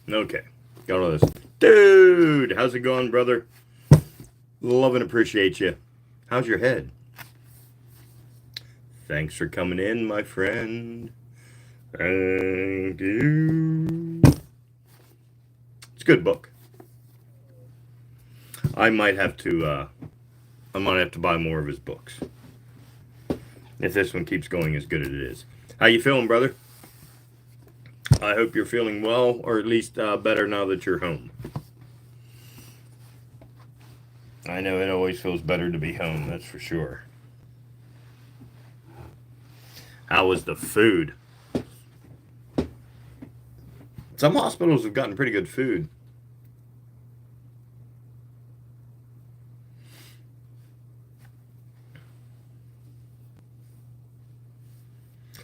Okay. Got all this. Dude, how's it going, brother? Love and appreciate you. How's your head? Thanks for coming in, my friend. Thank you. It's a good book. I might have to buy more of his books. If this one keeps going as good as it is. How you feeling, brother? I hope you're feeling well, or at least better now that you're home. I know it always feels better to be home, that's for sure. How was the food? Some hospitals have gotten pretty good food.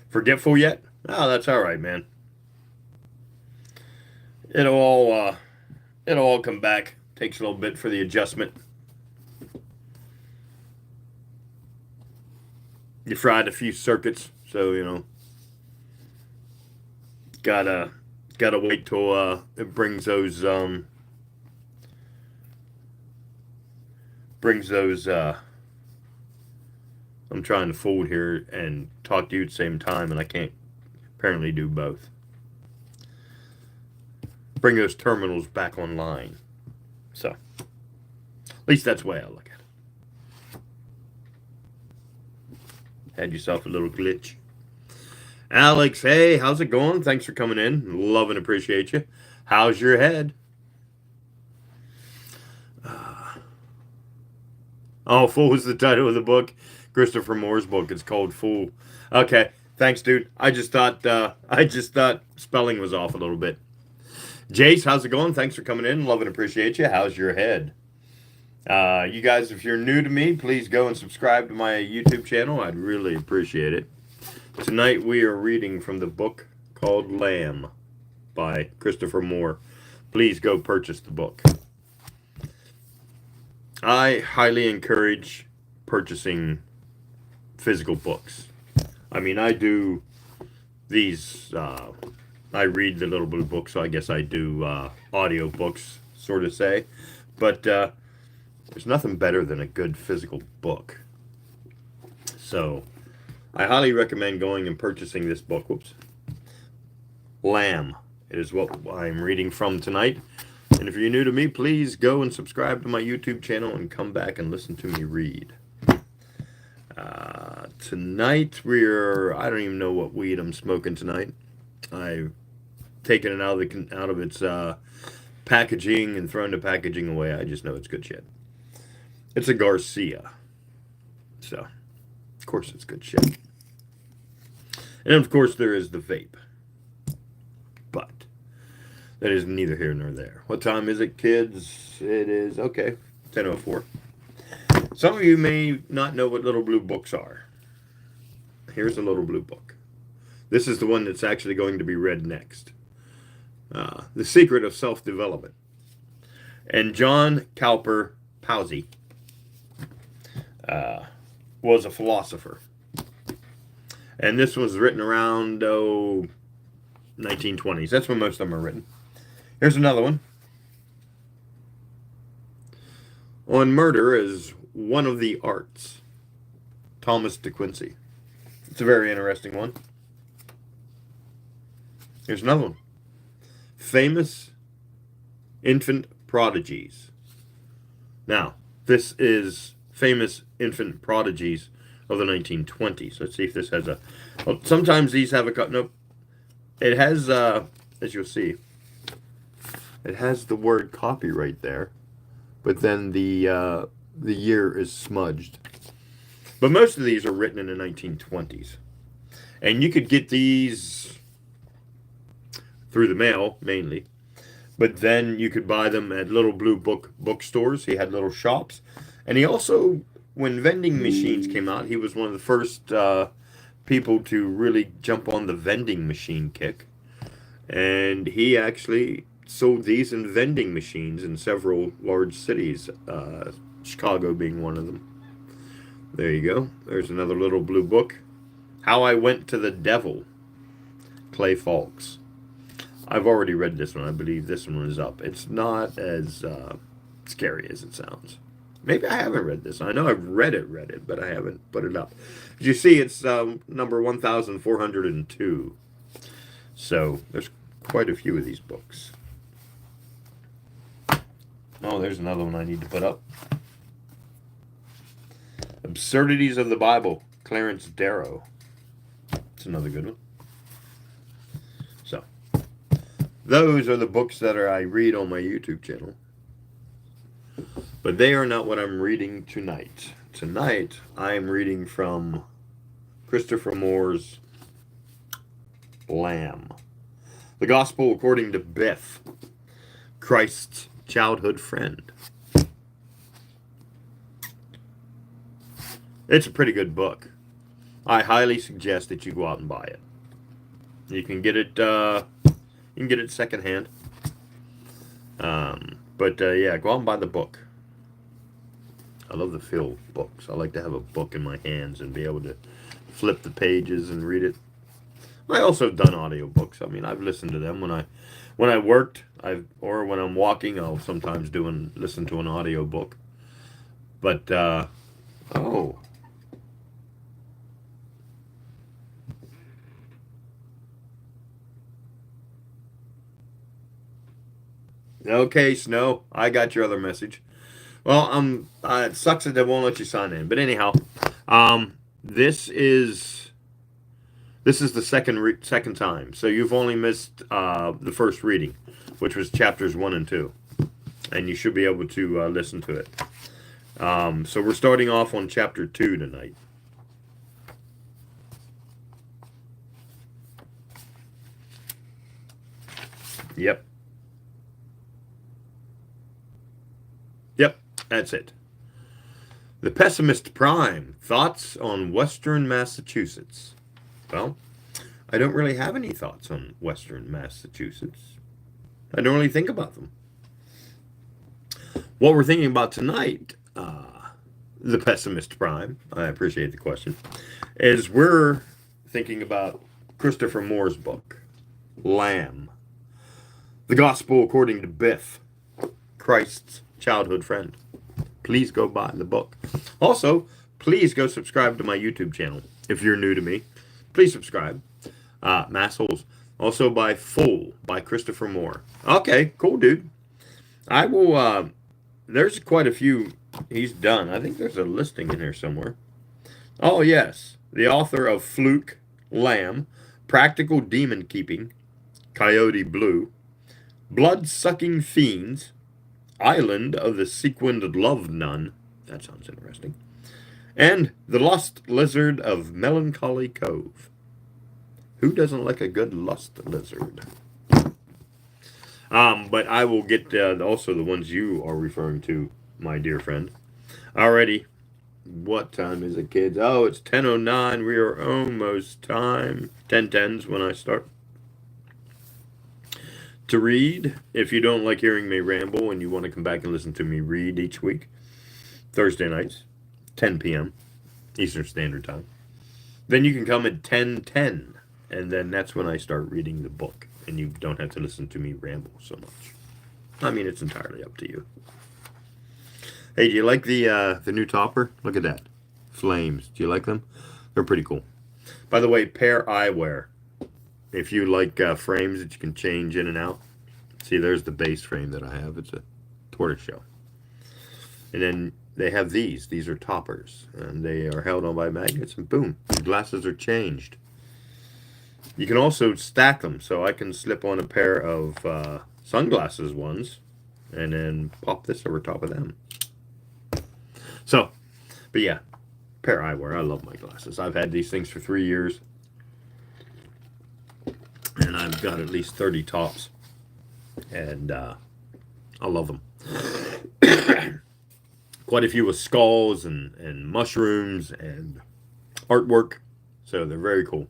Forgetful yet? Oh, that's all right, man. It'll all it'll all come back. Takes a little bit for the adjustment. You fried a few circuits, so gotta wait till it brings those I'm trying to fold here and talk to you at the same time, and I can't apparently do both. Bring those terminals back online. So, at least that's the way I look at it. Had yourself a little glitch. Alex, hey, how's it going? Thanks for coming in. Love and appreciate you. How's your head? Oh, Fool is the title of the book. Christopher Moore's book. It's called Fool. Okay, thanks, dude. I just thought spelling was off a little bit. Jace, how's it going? Thanks for coming in. Love and appreciate you. How's your head? You guys, if you're new to me, please go and subscribe to my YouTube channel. I'd really appreciate it. Tonight we are reading from the book called Lamb by Christopher Moore. Please go purchase the book. I highly encourage purchasing physical books. I mean, I do these, I read the little blue book, so I guess I do audio books, sort of say. But there's nothing better than a good physical book. So, I highly recommend going and purchasing this book. Whoops. Lamb. It is what I'm reading from tonight. And if you're new to me, please go and subscribe to my YouTube channel and come back and listen to me read. Tonight I don't even know what weed I'm smoking tonight. I've taken it out of its packaging and thrown the packaging away. I just know it's good shit. It's a Garcia. So, of course it's good shit. And of course there is the vape. But that is neither here nor there. What time is it, kids? It is, okay, 10:04. Some of you may not know what little blue books are. Here's a little blue book. This is the one that's actually going to be read next. The Secret of Self-Development. And John Cowper Powsey was a philosopher. And this was written around, 1920s. That's when most of them are written. Here's another one. On Murder as One of the Arts. Thomas De Quincey. It's a very interesting one. Here's another one. Famous Infant Prodigies. Now, this is Famous Infant Prodigies of the 1920s. Let's see if this has a... Well, sometimes these have a cut. Nope. It has, as you'll see, it has the word copyright there, but then the year is smudged. But most of these are written in the 1920s. And you could get these through the mail, mainly. But then you could buy them at little blue bookstores. He had little shops. And he also, when vending machines came out, he was one of the first people to really jump on the vending machine kick. And he actually sold these in vending machines in several large cities, Chicago being one of them. There you go. There's another little blue book. How I Went to the Devil, Clay Fawkes. I've already read this one. I believe this one is up. It's not as scary as it sounds. Maybe I haven't read this. I know I've read it, but I haven't put it up. As you see, it's number 1402. So there's quite a few of these books. Oh, there's another one I need to put up. Absurdities of the Bible, Clarence Darrow. It's another good one. So, those are the books that I read on my YouTube channel. But they are not what I'm reading tonight. Tonight, I'm reading from Christopher Moore's Lamb. The Gospel According to Biff, Christ's childhood friend. It's a pretty good book. I highly suggest that you go out and buy it. You can get it. Secondhand. Yeah, go out and buy the book. I love the feel of books. I like to have a book in my hands and be able to flip the pages and read it. I also have done audiobooks. I mean, I've listened to them when I worked. Or when I'm walking, I'll sometimes listen to an audiobook. But oh. Okay, Snow, I got your other message. Well, it sucks that they won't let you sign in. But anyhow, this is the second time. So you've only missed the first reading, which was chapters 1 and 2, and you should be able to listen to it. So we're starting off on chapter 2 tonight. Yep. That's it. The Pessimist Prime. Thoughts on Western Massachusetts. Well, I don't really have any thoughts on Western Massachusetts. I don't really think about them. What we're thinking about tonight, the Pessimist Prime, I appreciate the question, is we're thinking about Christopher Moore's book, Lamb. The Gospel According to Biff, Christ's childhood friend. Please go buy the book. Also, please go subscribe to my YouTube channel. If you're new to me, please subscribe. Massholes. Also by Full by Christopher Moore. Okay, cool, dude. I will, there's quite a few he's done. I think there's a listing in here somewhere. Oh, yes. The author of Fluke, Lamb, Practical Demon Keeping, Coyote Blue, Blood-Sucking Fiends, Island of the Sequined Love Nun. That sounds interesting. And The Lust Lizard of Melancholy Cove. Who doesn't like a good lust lizard? But I will get also the ones you are referring to, my dear friend. Alrighty. What time is it, kids? Oh, it's 10:09. We are almost time. 10:10's when I start to read. If you don't like hearing me ramble and you want to come back and listen to me read each week, Thursday nights, 10 p.m. Eastern Standard Time, then you can come at 10:10, and then that's when I start reading the book, and you don't have to listen to me ramble so much. I mean, it's entirely up to you. Hey, do you like the new topper? Look at that. Flames. Do you like them? They're pretty cool. By the way, Pair Eyewear. If you like frames that you can change in and out. See, there's the base frame that I have. It's a tortoiseshell. And then they have these. These are toppers. And they are held on by magnets. And boom, the glasses are changed. You can also stack them. So I can slip on a pair of sunglasses ones. And then pop this over top of them. So, but yeah. Pair Eyewear. I love my glasses. I've had these things for 3 years. And I've got at least 30 tops. And I love them. Quite a few with skulls and mushrooms and artwork. So they're very cool.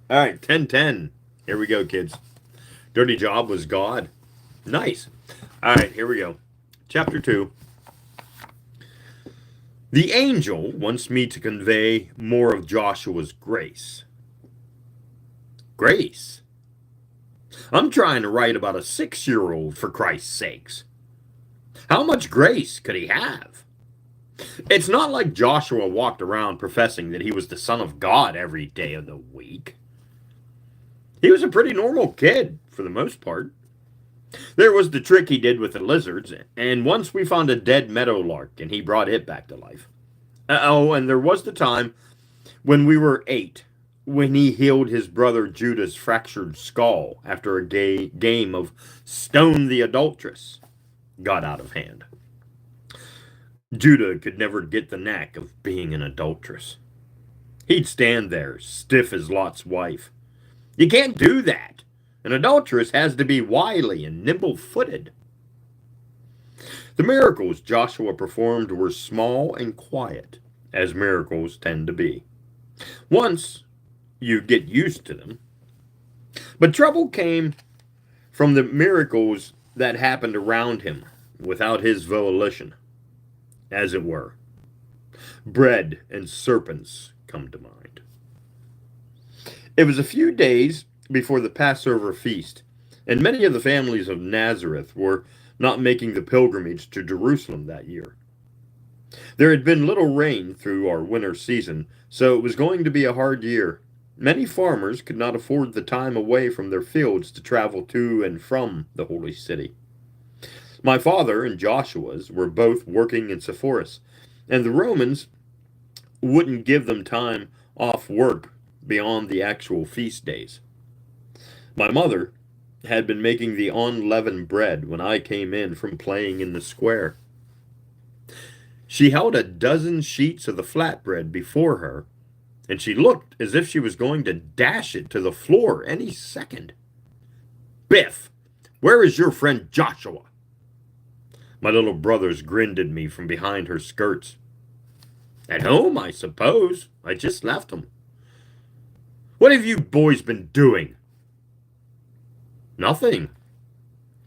All right, 10:10. Here we go, kids. Dirty Job was God. Nice. All right, here we go. Chapter 2. The angel wants me to convey more of Joshua's grace. Grace? I'm trying to write about a 6-year-old, for Christ's sakes. How much grace could he have? It's not like Joshua walked around professing that he was the son of God every day of the week. He was a pretty normal kid, for the most part. There was the trick he did with the lizards, and once we found a dead meadowlark, and he brought it back to life. Oh, and there was the time when we were 8, when he healed his brother Judah's fractured skull after a game of Stone the Adulteress got out of hand. Judah could never get the knack of being an adulteress. He'd stand there, stiff as Lot's wife. You can't do that. An adulteress has to be wily and nimble-footed. The miracles Joshua performed were small and quiet, as miracles tend to be. Once you get used to them. But trouble came from the miracles that happened around him without his volition, as it were. Bread and serpents come to mind. It was a few days before the Passover feast, and many of the families of Nazareth were not making the pilgrimage to Jerusalem that year. There had been little rain through our winter season, so it was going to be a hard year. Many farmers could not afford the time away from their fields to travel to and from the holy city. My father and Joshua's were both working in Sepphoris, and the Romans wouldn't give them time off work beyond the actual feast days. My mother had been making the unleavened bread when I came in from playing in the square. She held a dozen sheets of the flatbread before her, and she looked as if she was going to dash it to the floor any second. "Biff, where is your friend Joshua?" My little brothers grinned at me from behind her skirts. "At home, I suppose. I just left him." "What have you boys been doing?" "Nothing."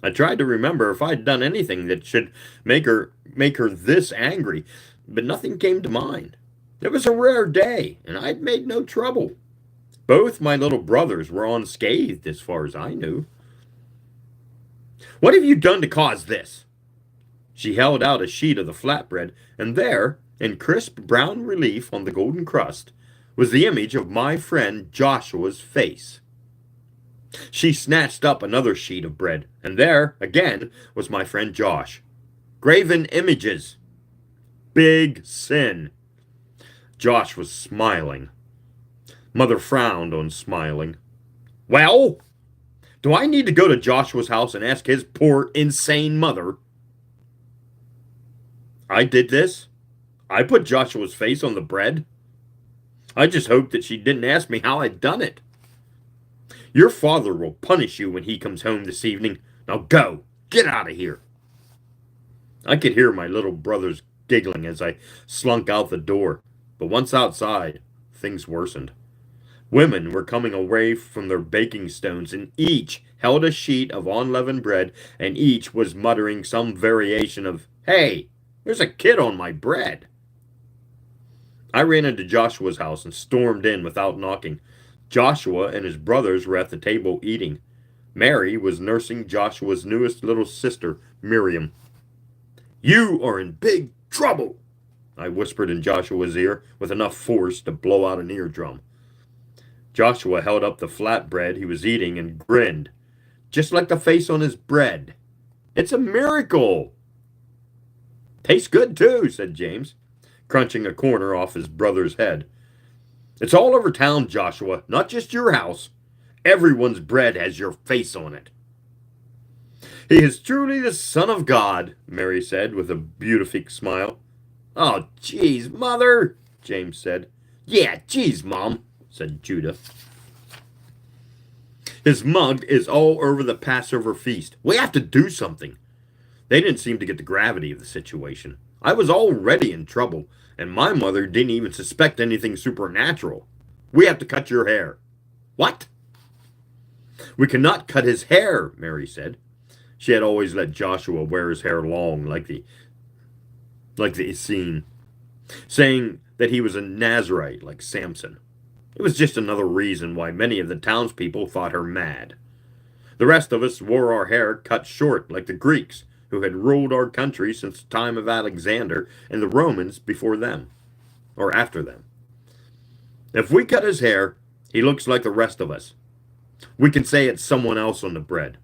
I tried to remember if I'd done anything that should make her this angry, but nothing came to mind. It was a rare day, and I'd made no trouble. Both my little brothers were unscathed as far as I knew. "What have you done to cause this?" She held out a sheet of the flatbread, and there, in crisp brown relief on the golden crust, was the image of my friend Joshua's face. She snatched up another sheet of bread, and there, again, was my friend Josh. Graven images. Big sin. Josh was smiling. Mother frowned on smiling. "Well, do I need to go to Joshua's house and ask his poor, insane mother?" "I did this. I put Joshua's face on the bread. I just hoped that she didn't ask me how I'd done it. Your father will punish you when he comes home this evening. Now go. Get out of here." I could hear my little brothers giggling as I slunk out the door, but once outside, things worsened. Women were coming away from their baking stones, and each held a sheet of unleavened bread, and each was muttering some variation of, "Hey, there's a kid on my bread." I ran into Joshua's house and stormed in without knocking. Joshua and his brothers were at the table eating. Mary was nursing Joshua's newest little sister, Miriam. "You are in big trouble," I whispered in Joshua's ear with enough force to blow out an eardrum. Joshua held up the flatbread he was eating and grinned, just like the face on his bread. "It's a miracle." "Tastes good too," said James, crunching a corner off his brother's head. "It's all over town, Joshua, not just your house. Everyone's bread has your face on it." "He is truly the Son of God," Mary said with a beatific smile. "Oh, geez, Mother," James said. "Yeah, geez, Mom," said Judah. "His mug is all over the Passover feast. We have to do something." They didn't seem to get the gravity of the situation. I was already in trouble, and my mother didn't even suspect anything supernatural. "We have to cut your hair." "What?" "We cannot cut his hair," Mary said. She had always let Joshua wear his hair long, like the Essene, saying that he was a Nazarite like Samson. It was just another reason why many of the townspeople thought her mad. The rest of us wore our hair cut short like the Greeks, who had ruled our country since the time of Alexander, and the Romans before them, or after them. If we cut his hair, he looks like the rest of us. We can say it's someone else on the bread.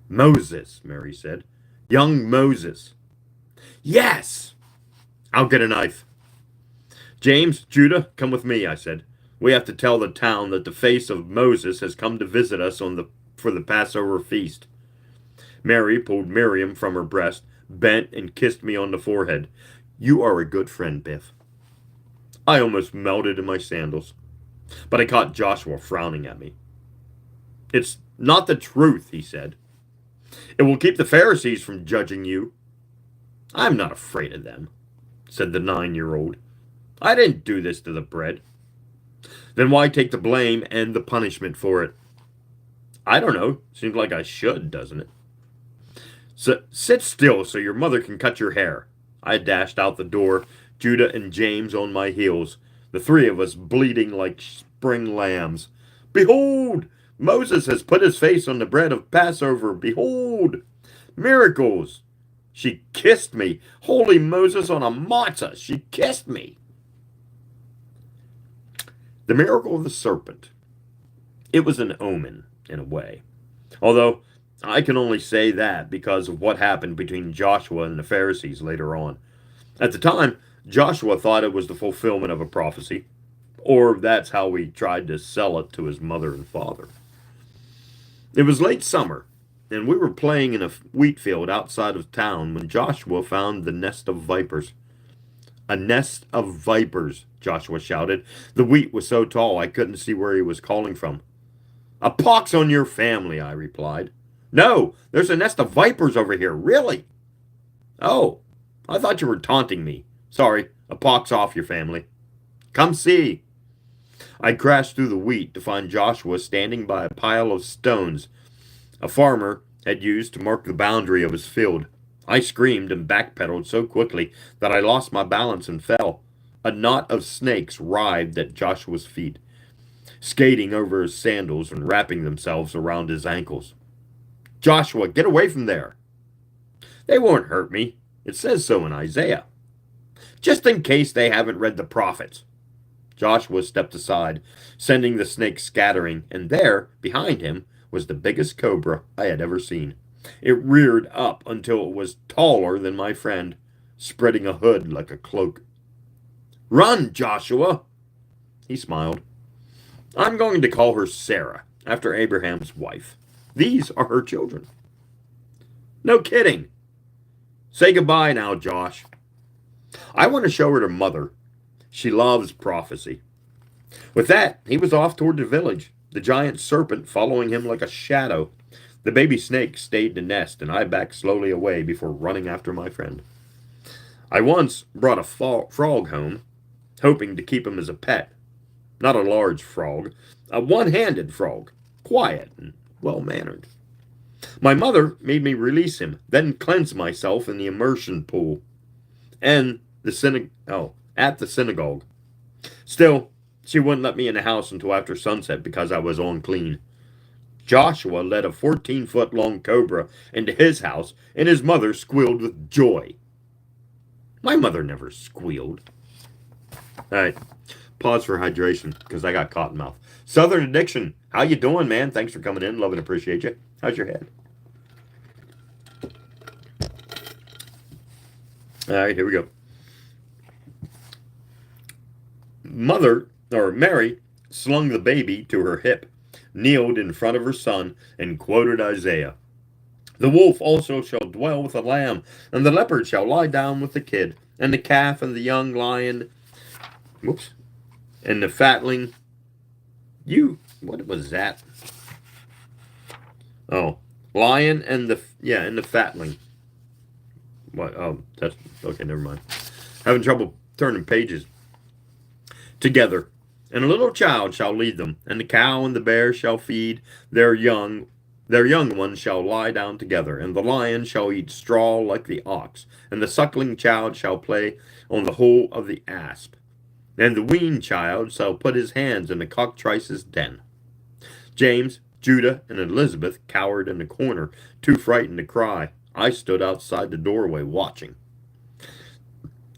Moses, Mary said. Young Moses. Yes! I'll get a knife. James, Judah, come with me, I said. We have to tell the town that the face of Moses has come to visit us for the Passover feast. Mary pulled Miriam from her breast, bent and kissed me on the forehead. You are a good friend, Biff. I almost melted in my sandals, but I caught Joshua frowning at me. It's not the truth, he said. It will keep the Pharisees from judging you. I'm not afraid of them, said the 9-year-old. I didn't do this to the bread. Then why take the blame and the punishment for it? I don't know. Seems like I should, doesn't it? So, sit still so your mother can cut your hair. I dashed out the door, Judah and James on my heels, the three of us bleating like spring lambs. Behold! Moses has put his face on the bread of Passover. Behold! Miracles! She kissed me. Holy Moses on a matzah. She kissed me. The miracle of the serpent. It was an omen, in a way. Although, I can only say that because of what happened between Joshua and the Pharisees later on. At the time, Joshua thought it was the fulfillment of a prophecy, or that's how he tried to sell it to his mother and father. It was late summer, and we were playing in a wheat field outside of town when Joshua found the nest of vipers. A nest of vipers, Joshua shouted. The wheat was so tall I couldn't see where he was calling from. A pox on your family, I replied. No, there's a nest of vipers over here, really. Oh, I thought you were taunting me. Sorry, a pox off your family. Come see. I crashed through the wheat to find Joshua standing by a pile of stones a farmer had used to mark the boundary of his field. I screamed and backpedaled so quickly that I lost my balance and fell. A knot of snakes writhed at Joshua's feet, skating over his sandals and wrapping themselves around his ankles. Joshua, get away from there. They won't hurt me. It says so in Isaiah. Just in case they haven't read the prophets. Joshua stepped aside, sending the snakes scattering, and there, behind him, was the biggest cobra I had ever seen. It reared up until it was taller than my friend, spreading a hood like a cloak. Run, Joshua! He smiled. I'm going to call her Sarah, after Abraham's wife. These are her children. No kidding. Say goodbye now, Josh. I want to show her to Mother. She loves prophecy. With that, he was off toward the village, the giant serpent following him like a shadow. The baby snake stayed to nest, and I backed slowly away before running after my friend. I once brought a frog home, hoping to keep him as a pet. Not a large frog, a one-handed frog, quiet and well-mannered. My mother made me release him, then cleanse myself in the immersion pool and at the synagogue. Still, she wouldn't let me in the house until after sunset because I was unclean. Joshua led a 14-foot-long cobra into his house, and his mother squealed with joy. My mother never squealed. All right, pause for hydration because I got cotton mouth. Southern Addiction, how you doing, man? Thanks for coming in. Love and appreciate you. How's your head? All right, here we go. Mary slung the baby to her hip, kneeled in front of her son, and quoted Isaiah. The wolf also shall dwell with the lamb, and the leopard shall lie down with the kid, and the calf and the young lion, and the fatling. What was that? Oh, lion and the fatling. What? Oh, that's okay. Never mind. Having trouble turning pages. Together, and a little child shall lead them, and the cow and the bear shall feed their young ones shall lie down together, and the lion shall eat straw like the ox, and the suckling child shall play on the hole of the asp, and the weaned child shall put his hands in the cockatrice's den. James, Judah and Elizabeth cowered in the corner, too frightened to cry. I stood outside the doorway watching.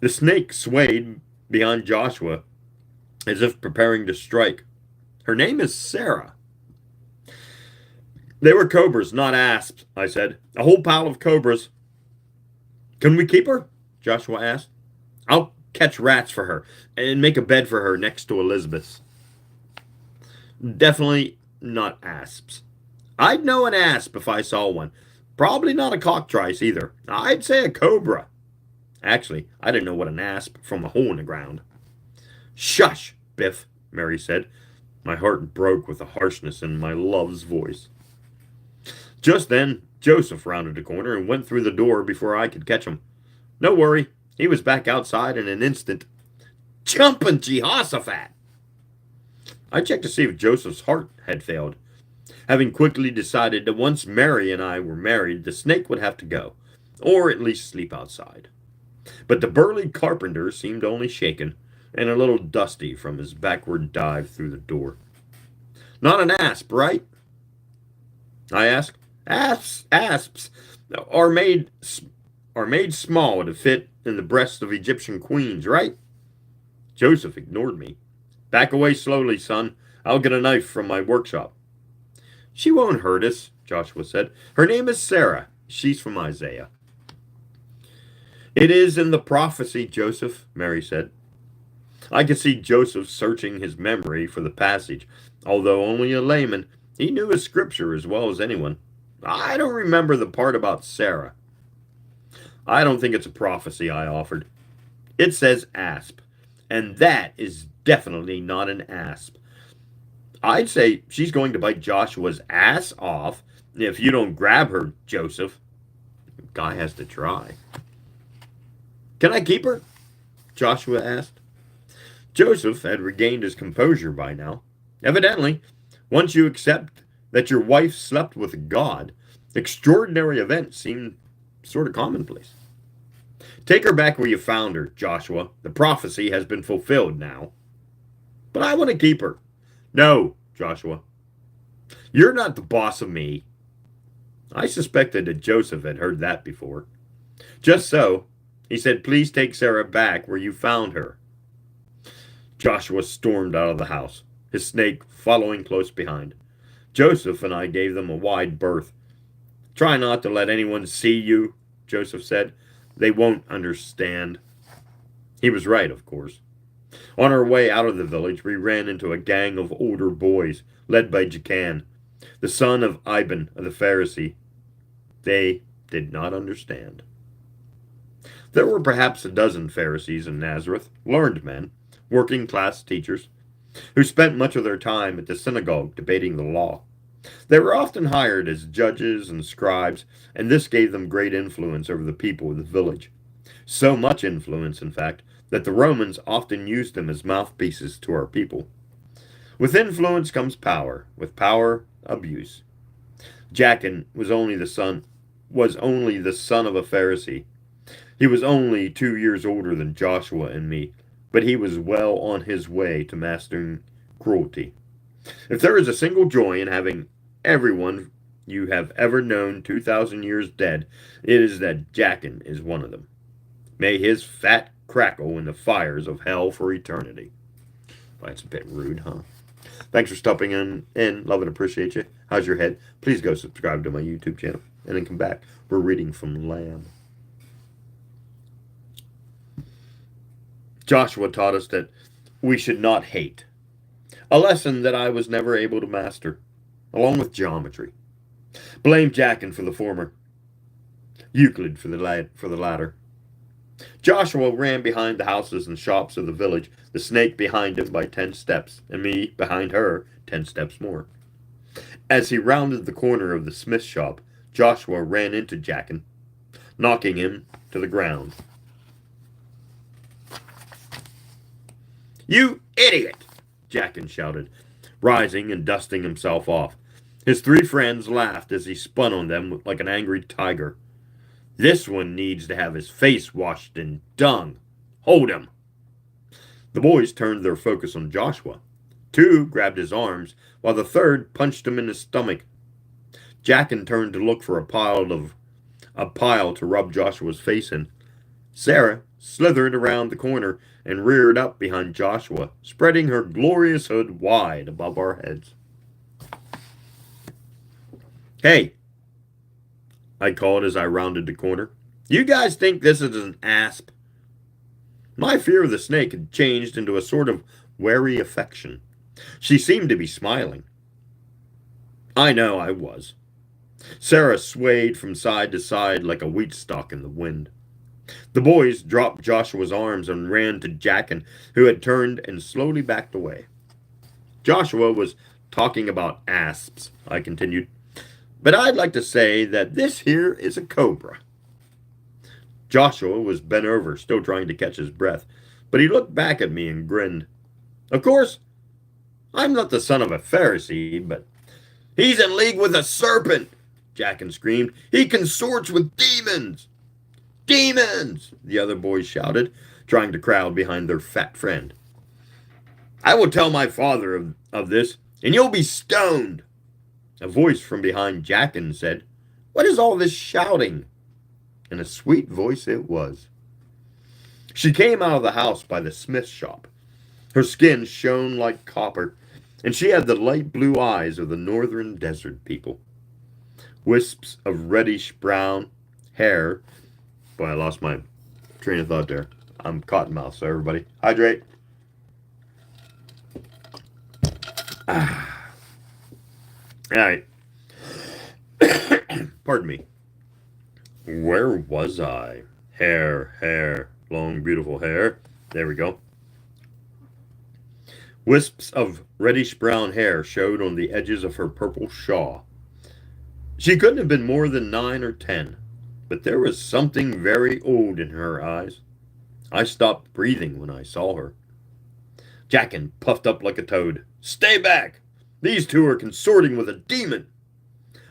The snake swayed behind Joshua as if preparing to strike. Her name is Sarah. They were cobras, not asps, I said. A whole pile of cobras. Can we keep her? Joshua asked. I'll catch rats for her and make a bed for her next to Elizabeth's. Definitely not asps. I'd know an asp if I saw one. Probably not a cockatrice either. I'd say a cobra. Actually, I didn't know what an asp from a hole in the ground. Shush, Biff, Mary said. My heart broke with the harshness in my love's voice. Just then, Joseph rounded the corner and went through the door before I could catch him. No worry, he was back outside in an instant. Jumpin' Jehoshaphat! I checked to see if Joseph's heart had failed, having quickly decided that once Mary and I were married, the snake would have to go, or at least sleep outside. But the burly carpenter seemed only shaken and a little dusty from his backward dive through the door. Not an asp, right? I asked. Asps are made small to fit in the breasts of Egyptian queens, right? Joseph ignored me. Back away slowly, son. I'll get a knife from my workshop. She won't hurt us, Joshua said. Her name is Sarah. She's from Isaiah. It is in the prophecy, Joseph, Mary said. I could see Joseph searching his memory for the passage. Although only a layman, he knew his scripture as well as anyone. I don't remember the part about Sarah. I don't think it's a prophecy, I offered. It says asp, and that is definitely not an asp. I'd say she's going to bite Joshua's ass off if you don't grab her, Joseph. Guy has to try. Can I keep her? Joshua asked. Joseph had regained his composure by now. Evidently, once you accept that your wife slept with God, extraordinary events seem sort of commonplace. Take her back where you found her, Joshua. The prophecy has been fulfilled now. But I want to keep her. No, Joshua. You're not the boss of me. I suspected that Joseph had heard that before. Just so, he said, please take Sarah back where you found her. Joshua stormed out of the house, his snake following close behind. Joseph and I gave them a wide berth. Try not to let anyone see you, Joseph said. They won't understand. He was right, of course. On our way out of the village, we ran into a gang of older boys, led by Jachan, the son of Iban the Pharisee. They did not understand. There were perhaps a dozen Pharisees in Nazareth, learned men, working-class teachers, who spent much of their time at the synagogue debating the law. They were often hired as judges and scribes, and this gave them great influence over the people of the village. So much influence, in fact, that the Romans often used them as mouthpieces to our people. With influence comes power, with power, abuse. Jachin was only the son of a Pharisee. He was only 2 years older than Joshua and me, but he was well on his way to mastering cruelty. If there is a single joy in having everyone you have ever known 2,000 years dead, it is that Jachin is one of them. May his fat crackle in the fires of hell for eternity. Well, that's a bit rude, huh? Thanks for stopping in. Love and appreciate you. How's your head? Please go subscribe to my YouTube channel and then come back. We're reading from Lamb. Joshua taught us that we should not hate, a lesson that I was never able to master, along with geometry. Blame Jachin for the former, Euclid for the latter. Joshua ran behind the houses and shops of the village, the snake behind him by 10 steps, and me behind her 10 steps more. As he rounded the corner of the smith shop, Joshua ran into Jachin, knocking him to the ground. You idiot! Jachin shouted, rising and dusting himself off. His 3 friends laughed as he spun on them like an angry tiger. This one needs to have his face washed in dung. Hold him. The boys turned their focus on Joshua. Two grabbed his arms, while the third punched him in his stomach. Jackin turned to look for a pile to rub Joshua's face in. Sarah slithered around the corner and reared up behind Joshua, spreading her glorious hood wide above our heads. "Hey," I called as I rounded the corner. "You guys think this is an asp?" My fear of the snake had changed into a sort of wary affection. She seemed to be smiling. I know I was. Sarah swayed from side to side like a wheat stalk in the wind. The boys dropped Joshua's arms and ran to Jackin, who had turned and slowly backed away. "Joshua was talking about asps," I continued. "But I'd like to say that this here is a cobra." Joshua was bent over, still trying to catch his breath, but he looked back at me and grinned. "Of course, I'm not the son of a Pharisee, but—" "He's in league with a serpent!" Jackin screamed. "He consorts with demons!" "Demons!" the other boys shouted, trying to crowd behind their fat friend. "I will tell my father of this, and you'll be stoned." A voice from behind Jackin said, "What is all this shouting?" And a sweet voice it was. She came out of the house by the smith shop. Her skin shone like copper, and she had the light blue eyes of the northern desert people. Wisps of reddish-brown hair. Boy, I lost my train of thought there. I'm cottonmouth, so everybody, hydrate. All right. Pardon me. Where was I? Hair, long, beautiful hair. There we go. Wisps of reddish-brown hair showed on the edges of her purple shawl. She couldn't have been more than 9 or 10, but there was something very old in her eyes. I stopped breathing when I saw her. Jackin puffed up like a toad. "Stay back! These two are consorting with a demon.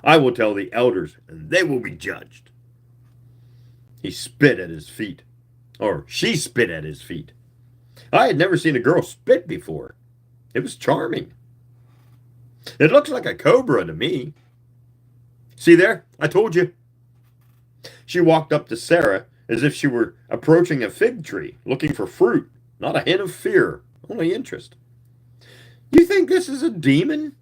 I will tell the elders, and they will be judged." He spit at his feet. Or she spit at his feet. I had never seen a girl spit before. It was charming. "It looks like a cobra to me." "See there? I told you." She walked up to Sarah as if she were approaching a fig tree, looking for fruit, not a hint of fear, only interest. "You think this is a demon?"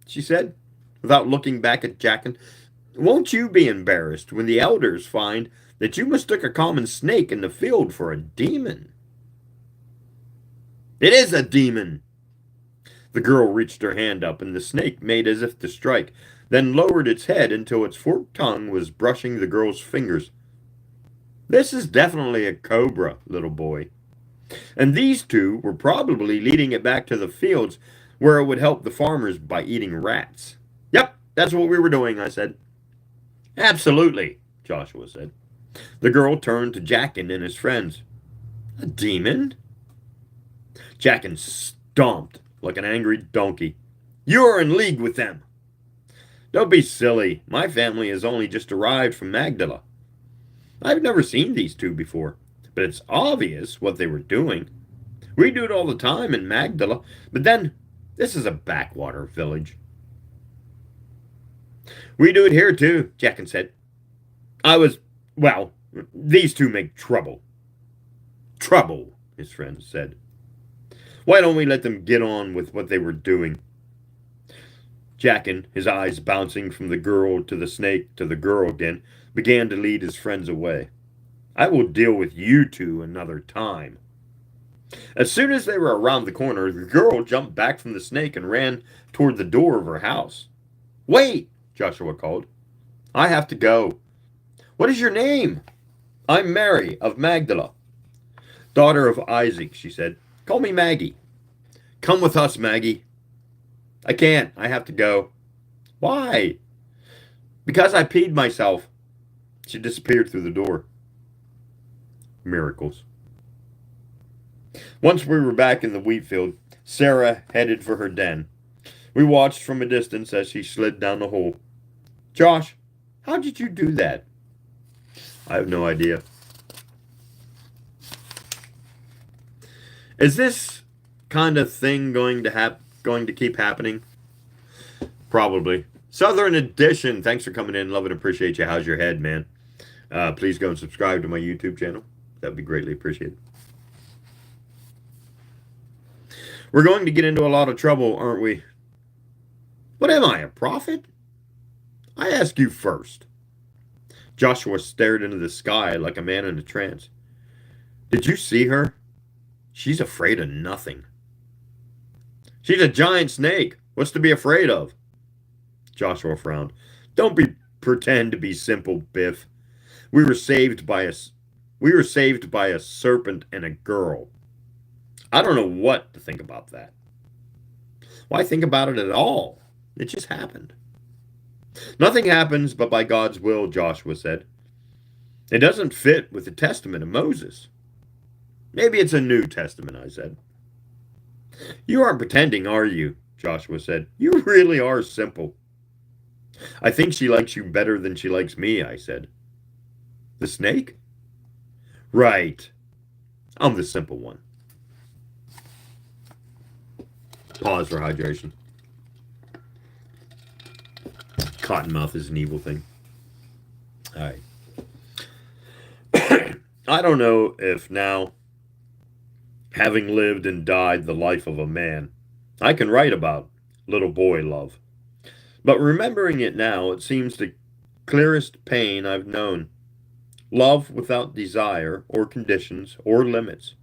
she said, without looking back at Jackin. "Won't you be embarrassed when the elders find that you mistook a common snake in the field for a demon?" "It is a demon." The girl reached her hand up, and the snake made as if to strike, then lowered its head until its forked tongue was brushing the girl's fingers. "This is definitely a cobra, little boy. And these two were probably leading it back to the fields where it would help the farmers by eating rats." "Yep, that's what we were doing," I said. "Absolutely," Joshua said. The girl turned to Jackin and his friends. "A demon?" Jackin stomped like an angry donkey. "You are in league with them." "Don't be silly. My family has only just arrived from Magdala. I've never seen these two before, but it's obvious what they were doing. We do it all the time in Magdala, but then this is a backwater village." "We do it here too," Jackin said. Well, these two make trouble." "Trouble," his friends said. "Why don't we let them get on with what they were doing?" Jackin, his eyes bouncing from the girl to the snake to the girl again, began to lead his friends away. "I will deal with you two another time." As soon as they were around the corner, the girl jumped back from the snake and ran toward the door of her house. "Wait," Joshua called. "I have to go." "What is your name?" "I'm Mary of Magdala." "Daughter of Isaac," she said. "Call me Maggie." "Come with us, Maggie." "I can't. I have to go." "Why?" "Because I peed myself." She disappeared through the door. Miracles. Once we were back in the wheat field, Sarah headed for her den. We watched from a distance as she slid down the hole. "Josh, how did you do that?" "I have no idea." Is this kind of thing going to going to keep happening? Probably. Southern Edition, thanks for coming in. Love and appreciate you. How's your head, man? Please go and subscribe to my YouTube channel. That would be greatly appreciated. We're going to get into a lot of trouble, aren't we? What am I, a prophet? I ask you first. Joshua stared into the sky like a man in a trance. Did you see her? She's afraid of nothing. She's a giant snake. What's to be afraid of? Joshua frowned. Don't pretend to be simple, Biff. We were saved by a serpent and a girl. I don't know what to think about that. Why think about it at all? It just happened. Nothing happens but by God's will, Joshua said. It doesn't fit with the testament of Moses. Maybe it's a New Testament, I said. You aren't pretending, are you? Joshua said. You really are simple. I think she likes you better than she likes me, I said. The snake? Right. I'm the simple one. Pause for hydration. Cottonmouth is an evil thing. All right. I don't know if now, having lived and died the life of a man, I can write about little boy love. But remembering it now, it seems the clearest pain I've known. Love without desire or conditions or limits.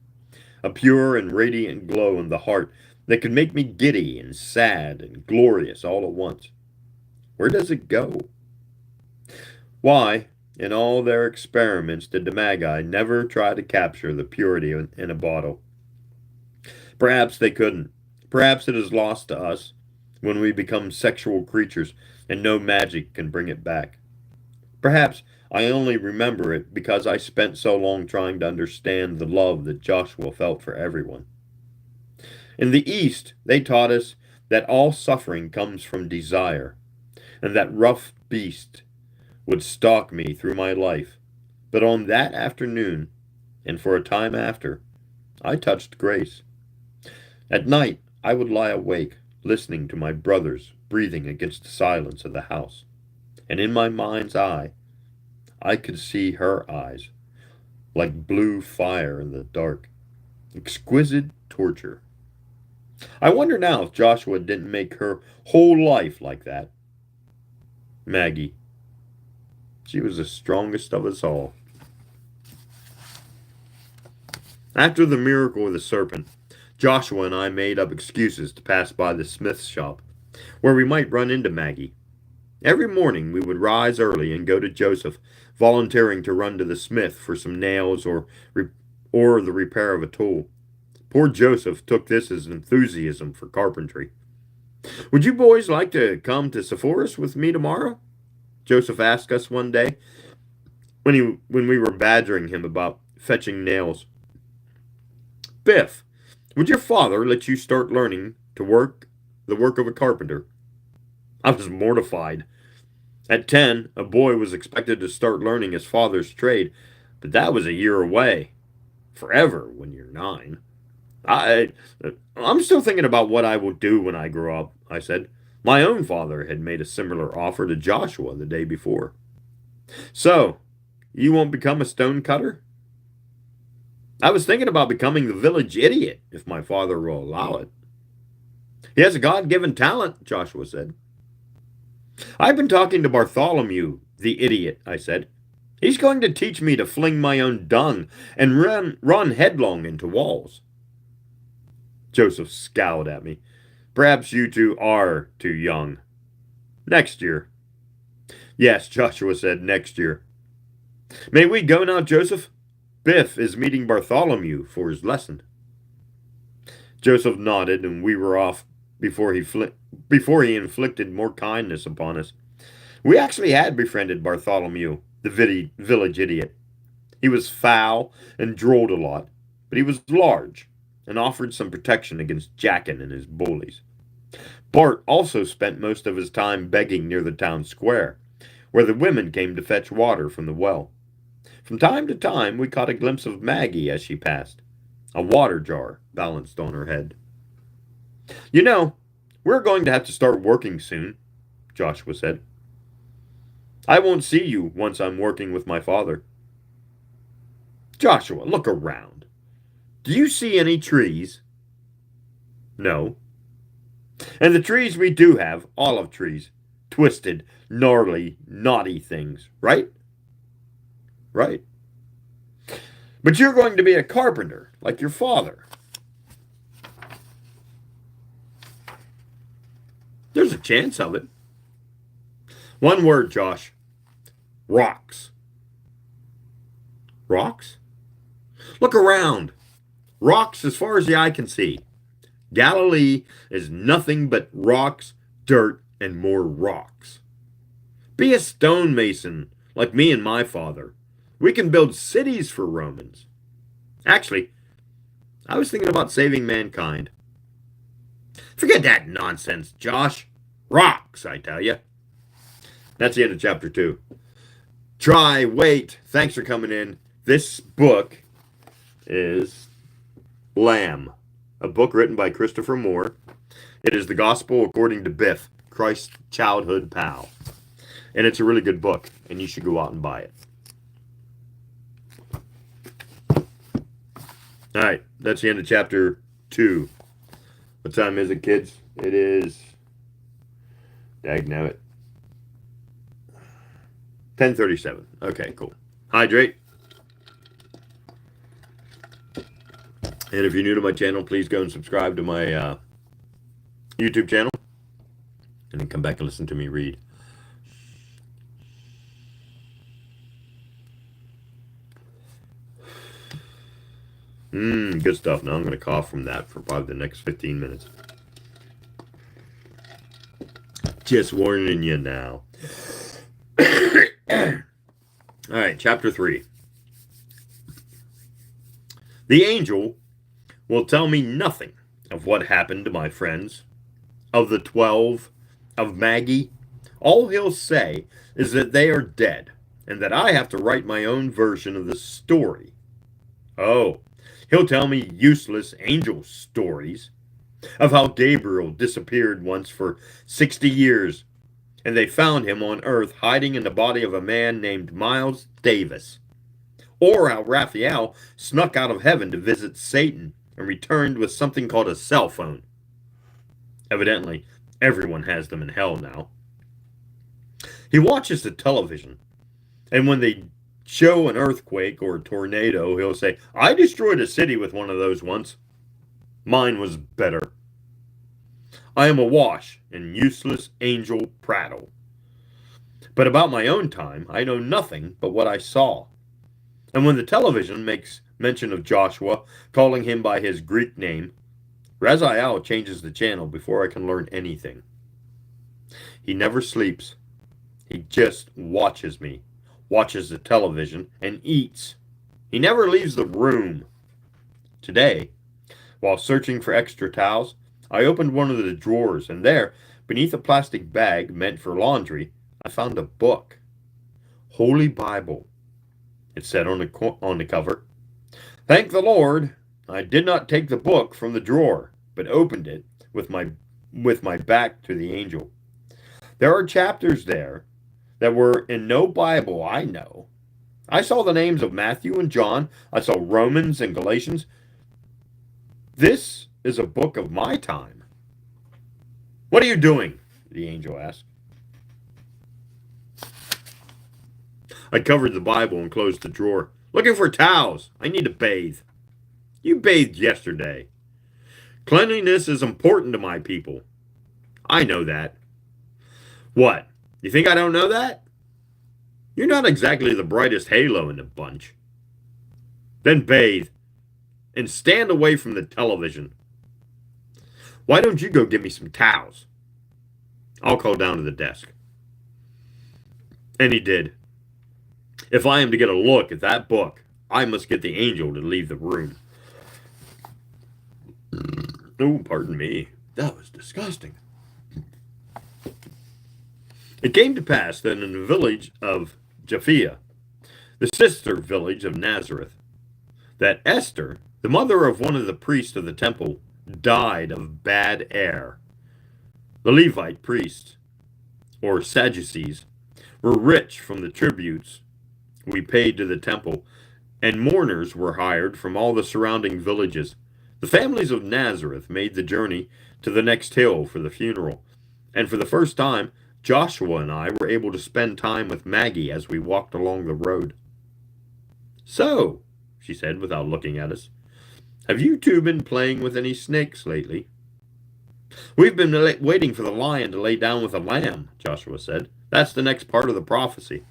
A pure and radiant glow in the heart that could make me giddy and sad and glorious all at once. Where does it go? Why, in all their experiments, did the Magi never try to capture the purity in a bottle? Perhaps they couldn't. Perhaps it is lost to us when we become sexual creatures and no magic can bring it back. Perhaps I only remember it because I spent so long trying to understand the love that Joshua felt for everyone. In the East, they taught us that all suffering comes from desire, and that rough beast would stalk me through my life. But on that afternoon, and for a time after, I touched grace. At night, I would lie awake, listening to my brothers breathing against the silence of the house. And in my mind's eye, I could see her eyes, like blue fire in the dark. Exquisite torture. I wonder now if Joshua didn't make her whole life like that. Maggie. She was the strongest of us all. After the miracle with the serpent, Joshua and I made up excuses to pass by the smith's shop, where we might run into Maggie. Every morning we would rise early and go to Joseph, volunteering to run to the smith for some nails or the repair of a tool. Poor Joseph took this as enthusiasm for carpentry. Would you boys like to come to Sepphoris with me tomorrow? Joseph asked us one day when we were badgering him about fetching nails. Biff, would your father let you start learning the work of a carpenter? I was mortified. At 10, a boy was expected to start learning his father's trade, but that was a year away. Forever when you're 9. I'm still thinking about what I will do when I grow up, I said. My own father had made a similar offer to Joshua the day before. So, you won't become a stone cutter? I was thinking about becoming the village idiot, if my father will allow it. He has a God-given talent, Joshua said. I've been talking to Bartholomew, the idiot, I said. He's going to teach me to fling my own dung and run headlong into walls. Joseph scowled at me. Perhaps you two are too young. Next year. Yes, Joshua said, next year. May we go now, Joseph? Biff is meeting Bartholomew for his lesson. Joseph nodded, and we were off before he inflicted more kindness upon us. We actually had befriended Bartholomew, the village idiot. He was foul and drolled a lot, but he was large and offered some protection against Jackin and his bullies. Bart also spent most of his time begging near the town square, where the women came to fetch water from the well. From time to time, we caught a glimpse of Maggie as she passed. A water jar balanced on her head. You know, We're going to have to start working soon, Joshua said. I won't see you once I'm working with my father. Joshua, look around. Do you see any trees? No. And the trees we do have, olive trees, twisted, gnarly, knotty things, right? Right. But you're going to be a carpenter, like your father. There's a chance of it. One word, Josh. Rocks. Rocks? Look around. Rocks as far as the eye can see. Galilee is nothing but rocks, dirt, and more rocks. Be a stonemason like me and my father. We can build cities for Romans. Actually, I was thinking about saving mankind. Forget that nonsense, Josh. Rocks, I tell you. That's the end of chapter 2. Try, wait. Thanks for coming in. This book is Lamb, a book written by Christopher Moore. It is the Gospel according to Biff, Christ's childhood pal. And it's a really good book, and you should go out and buy it. All right, that's the end of chapter 2. What time is it, kids? It is, dagnabbit, 10:37. Okay, cool. Hydrate. And if you're new to my channel, please go and subscribe to my YouTube channel. And then come back and listen to me read. Good stuff. Now I'm going to cough from that for probably the next 15 minutes. Just warning you now. All right, chapter 3. The angel will tell me nothing of what happened to my friends, of the 12, of Maggie. All he'll say is that they are dead, and that I have to write my own version of the story. Oh, he'll tell me useless angel stories of how Gabriel disappeared once for 60 years, and they found him on earth hiding in the body of a man named Miles Davis. Or how Raphael snuck out of heaven to visit Satan and returned with something called a cell phone. Evidently, everyone has them in hell now. He watches the television, and when they show an earthquake or a tornado, he'll say, I destroyed a city with one of those once. Mine was better. I am awash in useless angel prattle. But about my own time, I know nothing but what I saw. And when the television makes mention of Joshua, calling him by his Greek name, Raziel changes the channel before I can learn anything. He never sleeps. He just watches me, watches the television, and eats. He never leaves the room. Today, while searching for extra towels, I opened one of the drawers, and there, beneath a plastic bag meant for laundry, I found a book. Holy Bible, it said on the cover. Thank the Lord, I did not take the book from the drawer, but opened it with my back to the angel. There are chapters there that were in no Bible I know. I saw the names of Matthew and John. I saw Romans and Galatians. This is a book of my time. What are you doing? The angel asked. I covered the Bible and closed the drawer. Looking for towels. I need to bathe. You bathed yesterday. Cleanliness is important to my people. I know that. What? You think I don't know that? You're not exactly the brightest halo in the bunch. Then bathe. And stand away from the television. Why don't you go get me some towels? I'll call down to the desk. And he did. If I am to get a look at that book, I must get the angel to leave the room. Oh, pardon me. That was disgusting. It came to pass that in the village of Japhia, the sister village of Nazareth, that Esther, the mother of one of the priests of the temple, died of bad air. The Levite priests, or Sadducees, were rich from the tributes we paid to the temple, and mourners were hired from all the surrounding villages. The families of Nazareth made the journey to the next hill for the funeral, and for the first time, Joshua and I were able to spend time with Maggie as we walked along the road. "So," she said without looking at us, "have you two been playing with any snakes lately?" "We've been waiting for the lion to lay down with the lamb," Joshua said. "That's the next part of the prophecy."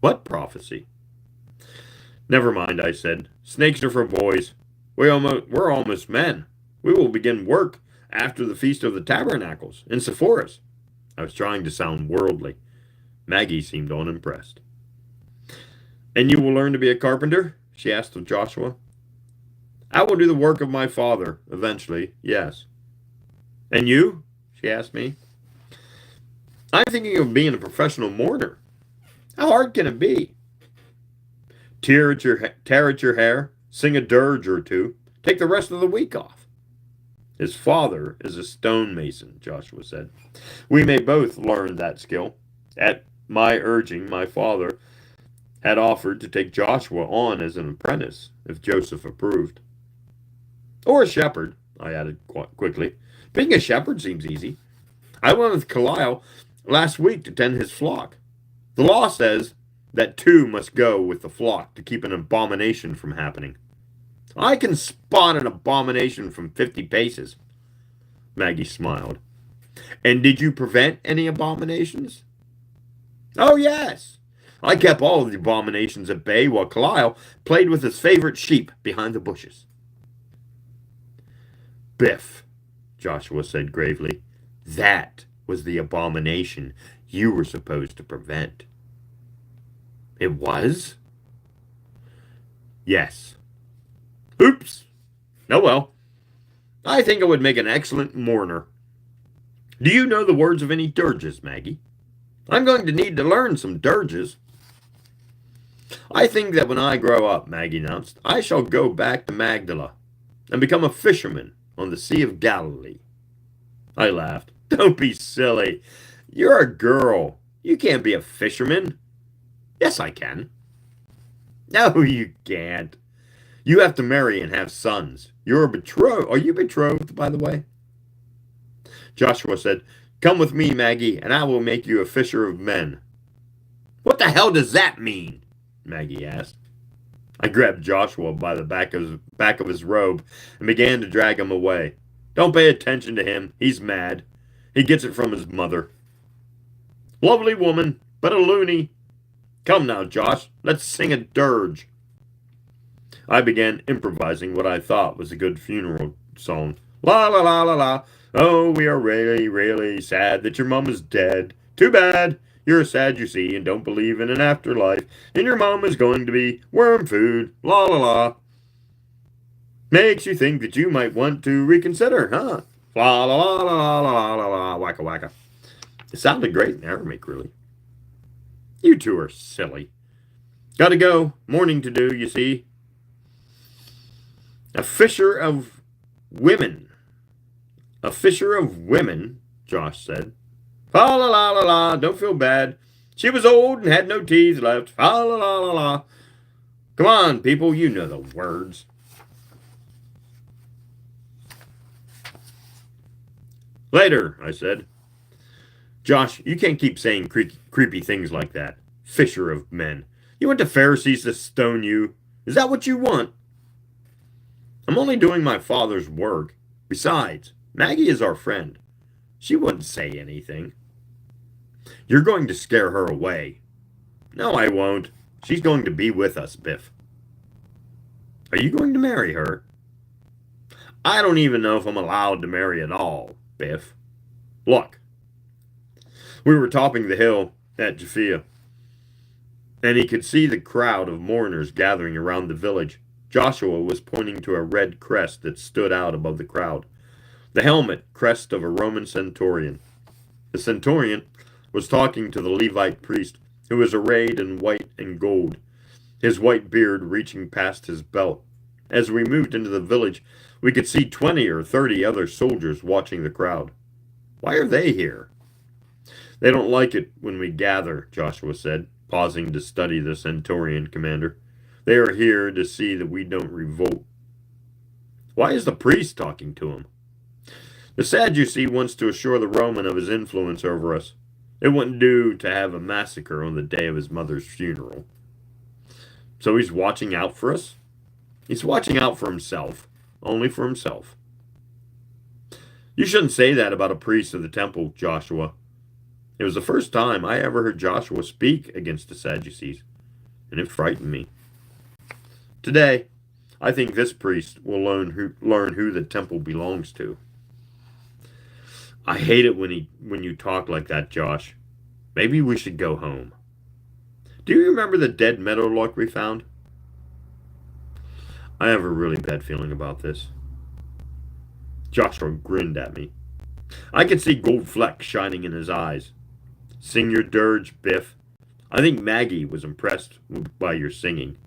"What prophecy?" "Never mind," I said. "Snakes are for boys. We're almost men. We will begin work after the Feast of the Tabernacles in Sepphoris." I was trying to sound worldly. Maggie seemed unimpressed. "And you will learn to be a carpenter?" she asked of Joshua. "I will do the work of my father, eventually, yes." "And you?" she asked me. "I'm thinking of being a professional mourner." "How hard can it be?" Tear at your hair, sing a dirge or two, take the rest of the week off." "His father is a stonemason," Joshua said. "We may both learn that skill. At my urging, my father had offered to take Joshua on as an apprentice, if Joseph approved." "Or a shepherd," I added quickly. "Being a shepherd seems easy. I went with Kalil last week to tend his flock. The law says that two must go with the flock to keep an abomination from happening." "I can spot an abomination from 50 paces. Maggie smiled. "And did you prevent any abominations?" "Oh, yes. I kept all of the abominations at bay while Kalil played with his favorite sheep behind the bushes." "Biff," Joshua said gravely, "that was the abomination you were supposed to prevent." "It was?" "Yes." "Oops. Oh well. I think I would make an excellent mourner. Do you know the words of any dirges, Maggie?" "I'm going to need to learn some dirges." "I think that when I grow up," Maggie announced, "I shall go back to Magdala and become a fisherman on the Sea of Galilee." I laughed. "Don't be silly. You're a girl. You can't be a fisherman." "Yes, I can." "No, you can't. You have to marry and have sons. You're betrothed. Are you betrothed, by the way?" Joshua said, "Come with me, Maggie, and I will make you a fisher of men." "What the hell does that mean?" Maggie asked. I grabbed Joshua by the back of his robe and began to drag him away. "Don't pay attention to him. He's mad. He gets it from his mother." "Lovely woman, but a loony. Come now, Josh, let's sing a dirge." I began improvising what I thought was a good funeral song. "La la la la la. Oh, we are really, really sad that your mom is dead. Too bad. You're a Sadducee and don't believe in an afterlife. And your mom is going to be worm food. La la la. Makes you think that you might want to reconsider, huh? La la la la la la la la. Wacka wacka." It sounded great in Aramaic, really. "You two are silly. Gotta go. Mourning to do, you see." "A fisher of women." "A fisher of women," Josh said. "Fa la la la la. Don't feel bad. She was old and had no teeth left. Fa la la la la. Come on, people, you know the words." "Later," I said. "Josh, you can't keep saying creepy things like that. Fisher of men. You want the Pharisees to stone you. Is that what you want?" "I'm only doing my father's work. Besides, Maggie is our friend. She wouldn't say anything." "You're going to scare her away." "No, I won't. She's going to be with us, Biff." "Are you going to marry her?" "I don't even know if I'm allowed to marry at all, Biff. Look." We were topping the hill at Jafia, and he could see the crowd of mourners gathering around the village. Joshua was pointing to a red crest that stood out above the crowd. The helmet crest of a Roman centurion. The centurion was talking to the Levite priest, who was arrayed in white and gold, his white beard reaching past his belt. As we moved into the village, we could see 20 or 30 other soldiers watching the crowd. Why are they here? They don't like it when we gather, Joshua said, pausing to study the Centaurian commander. They are here to see that we don't revolt. Why is the priest talking to him? The Sadducee wants to assure the Roman of his influence over us. It wouldn't do to have a massacre on the day of his mother's funeral. So he's watching out for us? He's watching out for himself. Only for himself. You shouldn't say that about a priest of the temple, Joshua. It was the first time I ever heard Joshua speak against the Sadducees, and it frightened me. Today, I think this priest will learn who the temple belongs to. I hate it when you talk like that, Josh. Maybe we should go home. Do you remember the dead meadowlark we found? I have a really bad feeling about this. Joshua grinned at me. I could see gold flecks shining in his eyes. Sing your dirge, Biff. I think Maggie was impressed by your singing.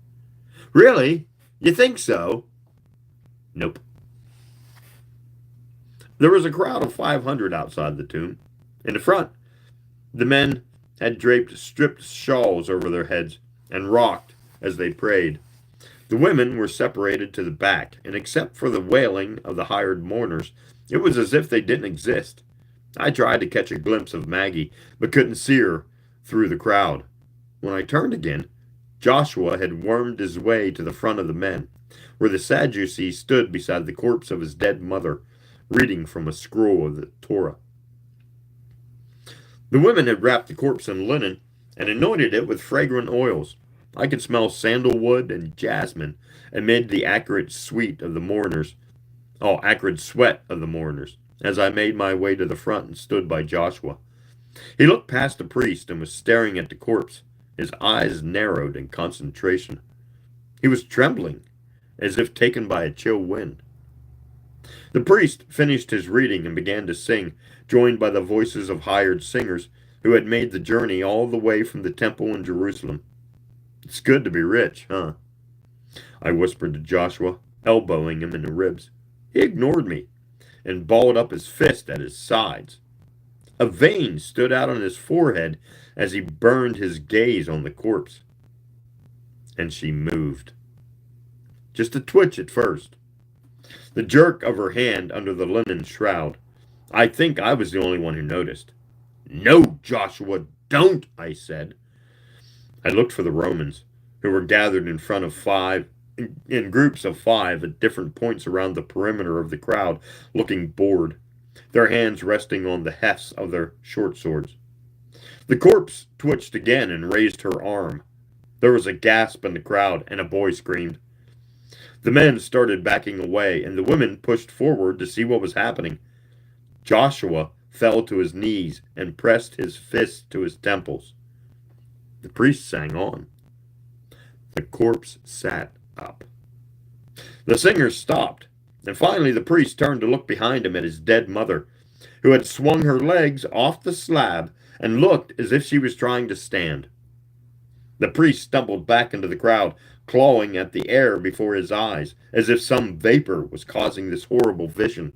Really? You think so? Nope. There was a crowd of 500 outside the tomb. In the front, the men had draped stripped shawls over their heads and rocked as they prayed. The women were separated to the back, and except for the wailing of the hired mourners, it was as if they didn't exist. I tried to catch a glimpse of Maggie, but couldn't see her through the crowd. When I turned again, Joshua had wormed his way to the front of the men, where the Sadducee stood beside the corpse of his dead mother, reading from a scroll of the Torah. The women had wrapped the corpse in linen and anointed it with fragrant oils. I could smell sandalwood and jasmine amid the acrid sweat of the mourners, as I made my way to the front and stood by Joshua. He looked past the priest and was staring at the corpse, his eyes narrowed in concentration. He was trembling, as if taken by a chill wind. The priest finished his reading and began to sing, joined by the voices of hired singers who had made the journey all the way from the temple in Jerusalem. It's good to be rich, huh? I whispered to Joshua, elbowing him in the ribs. He ignored me and balled up his fist at his sides. A vein stood out on his forehead as he burned his gaze on the corpse. And she moved. Just a twitch at first. The jerk of her hand under the linen shroud. I think I was the only one who noticed. No, Joshua, don't, I said. I looked for the Romans, who were gathered in front of in groups of 5 at different points around the perimeter of the crowd, looking bored, their hands resting on the hefts of their short swords. The corpse twitched again and raised her arm. There was a gasp in the crowd, and a boy screamed. The men started backing away, and the women pushed forward to see what was happening. Joshua fell to his knees and pressed his fists to his temples. The priest sang on. The corpse sat up. The singers stopped, and finally the priest turned to look behind him at his dead mother, who had swung her legs off the slab and looked as if she was trying to stand. The priest stumbled back into the crowd, clawing at the air before his eyes, as if some vapor was causing this horrible vision.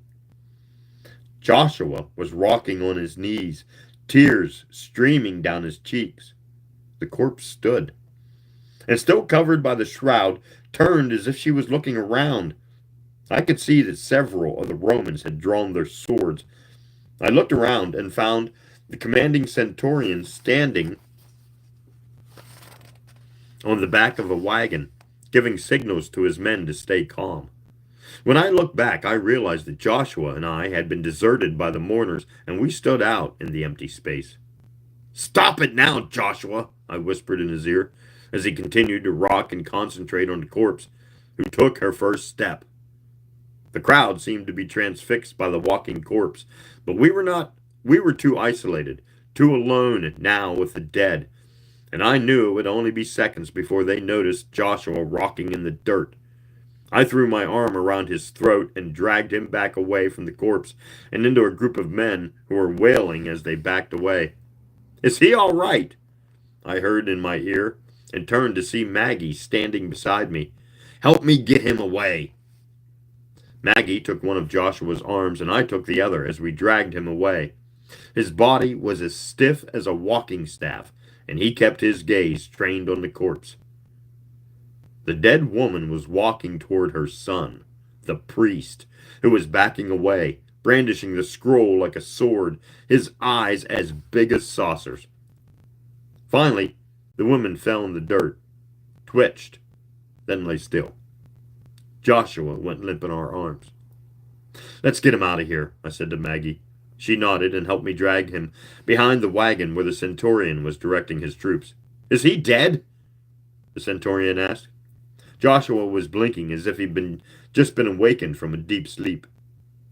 Joshua was rocking on his knees, tears streaming down his cheeks. The corpse stood, and still covered by the shroud, turned as if she was looking around. I could see that several of the Romans had drawn their swords. I looked around and found the commanding centurion standing on the back of a wagon, giving signals to his men to stay calm. When I looked back, I realized that Joshua and I had been deserted by the mourners, and we stood out in the empty space. Stop it now, Joshua, I whispered in his ear, as he continued to rock and concentrate on the corpse, who took her first step. The crowd seemed to be transfixed by the walking corpse, but we were not. We were too isolated, too alone now with the dead, and I knew it would only be seconds before they noticed Joshua rocking in the dirt. I threw my arm around his throat and dragged him back away from the corpse and into a group of men who were wailing as they backed away. Is he all right? I heard in my ear, and turned to see Maggie standing beside me. Help me get him away. Maggie took one of Joshua's arms, and I took the other as we dragged him away. His body was as stiff as a walking staff, and he kept his gaze trained on the corpse. The dead woman was walking toward her son, the priest, who was backing away, brandishing the scroll like a sword, his eyes as big as saucers. Finally, the woman fell in the dirt, twitched, then lay still. Joshua went limp in our arms. "Let's get him out of here," I said to Maggie. She nodded and helped me drag him behind the wagon where the centurion was directing his troops. "Is he dead?" the centurion asked. Joshua was blinking as if he'd just been awakened from a deep sleep.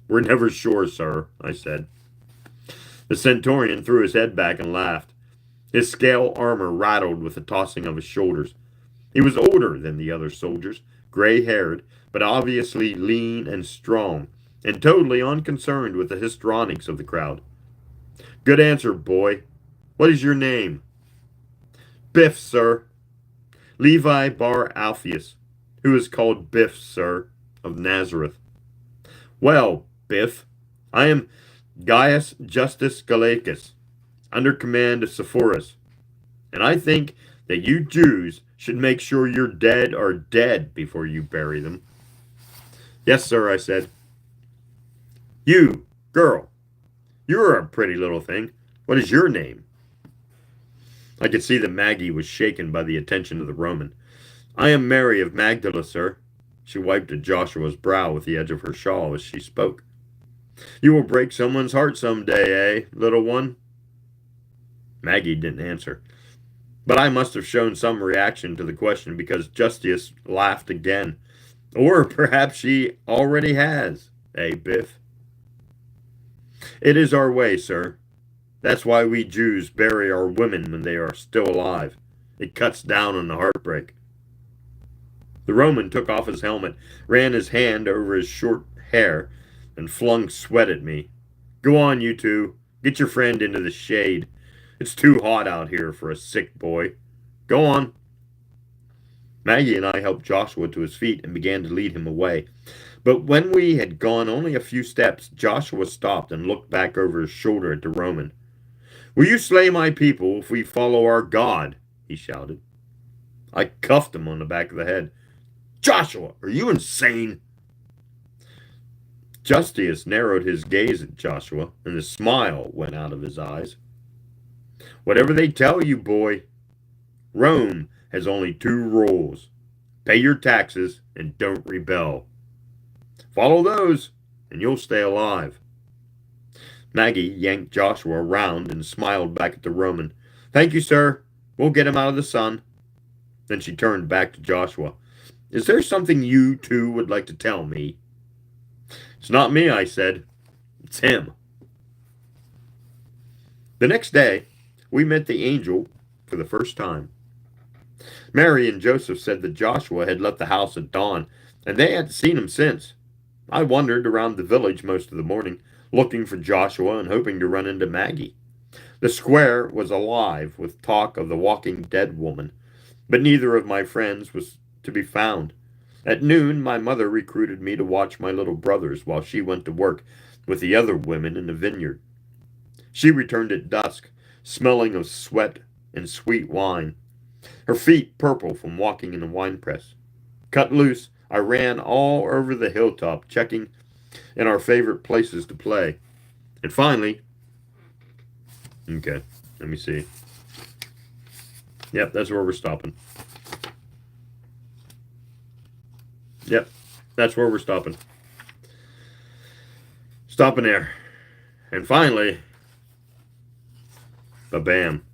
"We're never sure, sir," I said. The centurion threw his head back and laughed. His scale armor rattled with the tossing of his shoulders. He was older than the other soldiers, gray-haired, but obviously lean and strong, and totally unconcerned with the histrionics of the crowd. "Good answer, boy. What is your name?" "Biff, sir. Levi Bar Alphaeus, who is called Biff, sir, of Nazareth." "Well, Biff, I am Gaius Justus Gallicus, under command of Sepphoris, and I think that you Jews should make sure your dead are dead before you bury them." "Yes, sir," I said. "You, girl, you're a pretty little thing. What is your name?" I could see that Maggie was shaken by the attention of the Roman. "I am Mary of Magdala, sir." She wiped at Joshua's brow with the edge of her shawl as she spoke. "You will break someone's heart some day, eh, little one?" Maggie didn't answer, but I must have shown some reaction to the question because Justius laughed again. "Or perhaps she already has, eh, Biff?" "It is our way, sir. That's why we Jews bury our women when they are still alive. It cuts down on the heartbreak." The Roman took off his helmet, ran his hand over his short hair, and flung sweat at me. "Go on, you two. Get your friend into the shade. It's too hot out here for a sick boy. Go on." Maggie and I helped Joshua to his feet and began to lead him away. But when we had gone only a few steps, Joshua stopped and looked back over his shoulder at the Roman. "Will you slay my people if we follow our God?" he shouted. I cuffed him on the back of the head. "Joshua, are you insane?" Justius narrowed his gaze at Joshua, and the smile went out of his eyes. "Whatever they tell you, boy. Rome has only 2 rules. Pay your taxes and don't rebel. Follow those, and you'll stay alive." Maggie yanked Joshua around and smiled back at the Roman. "Thank you, sir. We'll get him out of the sun." Then she turned back to Joshua. "Is there something you two would like to tell me?" "It's not me," I said. "It's him." The next day, we met the angel for the first time. Mary and Joseph said that Joshua had left the house at dawn, and they hadn't seen him since. I wandered around the village most of the morning, looking for Joshua and hoping to run into Maggie. The square was alive with talk of the walking dead woman, but neither of my friends was to be found. At noon, my mother recruited me to watch my little brothers while she went to work with the other women in the vineyard. She returned at dusk, smelling of sweat and sweet wine, her feet purple from walking in the winepress. Cut loose, I ran all over the hilltop, checking in our favorite places to play. And finally, okay, let me see. Yep, that's where we're stopping. Yep, that's where we're stopping. Stopping there. And finally, ba-bam.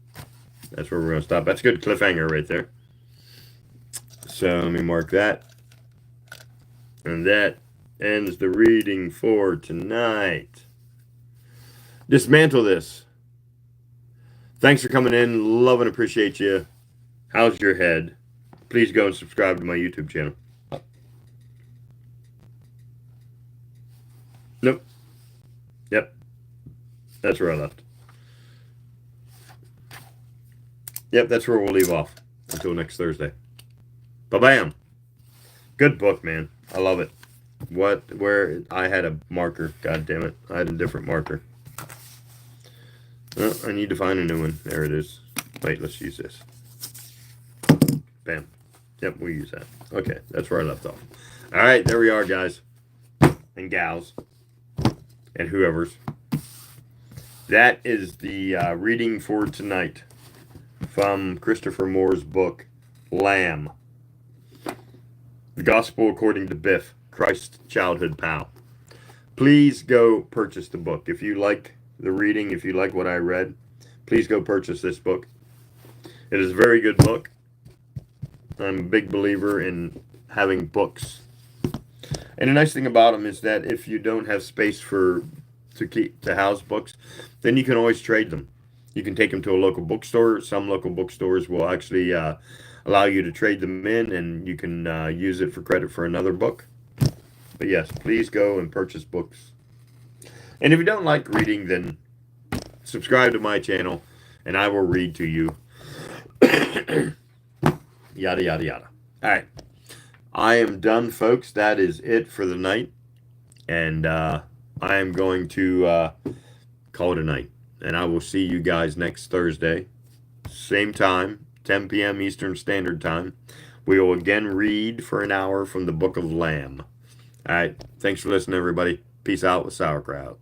That's where we're going to stop. That's a good cliffhanger right there. So let me mark that. And that ends the reading for tonight. Dismantle this. Thanks for coming in. Love and appreciate you. How's your head? Please go and subscribe to my YouTube channel. Nope. Yep. That's where I left. Yep, that's where we'll leave off until next Thursday. Ba-bam. Good book, man. I love it. Where I had a marker. God damn it. I had a different marker. Oh, I need to find a new one. There it is. Wait, let's use this. Bam. Yep, we'll use that. Okay, that's where I left off. All right, there we are, guys. And gals. And whoever's. That is the reading for tonight from Christopher Moore's book, Lamb. The Gospel According to Biff, Christ's Childhood Pal. Please go purchase the book. If you like the reading, if you like what I read, please go purchase this book. It is a very good book. I'm a big believer in having books. And the nice thing about them is that if you don't have space to house books, then you can always trade them. You can take them to a local bookstore. Some local bookstores will actually allow you to trade them in, and you can use it for credit for another book. But yes, please go and purchase books. And if you don't like reading, then subscribe to my channel, and I will read to you. Yada, yada, yada. All right. I am done, folks. That is it for the night. And I am going to call it a night. And I will see you guys next Thursday. Same time, 10 p.m. Eastern Standard Time. We will again read for an hour from the Book of Lamb. All right. Thanks for listening, everybody. Peace out with sauerkraut.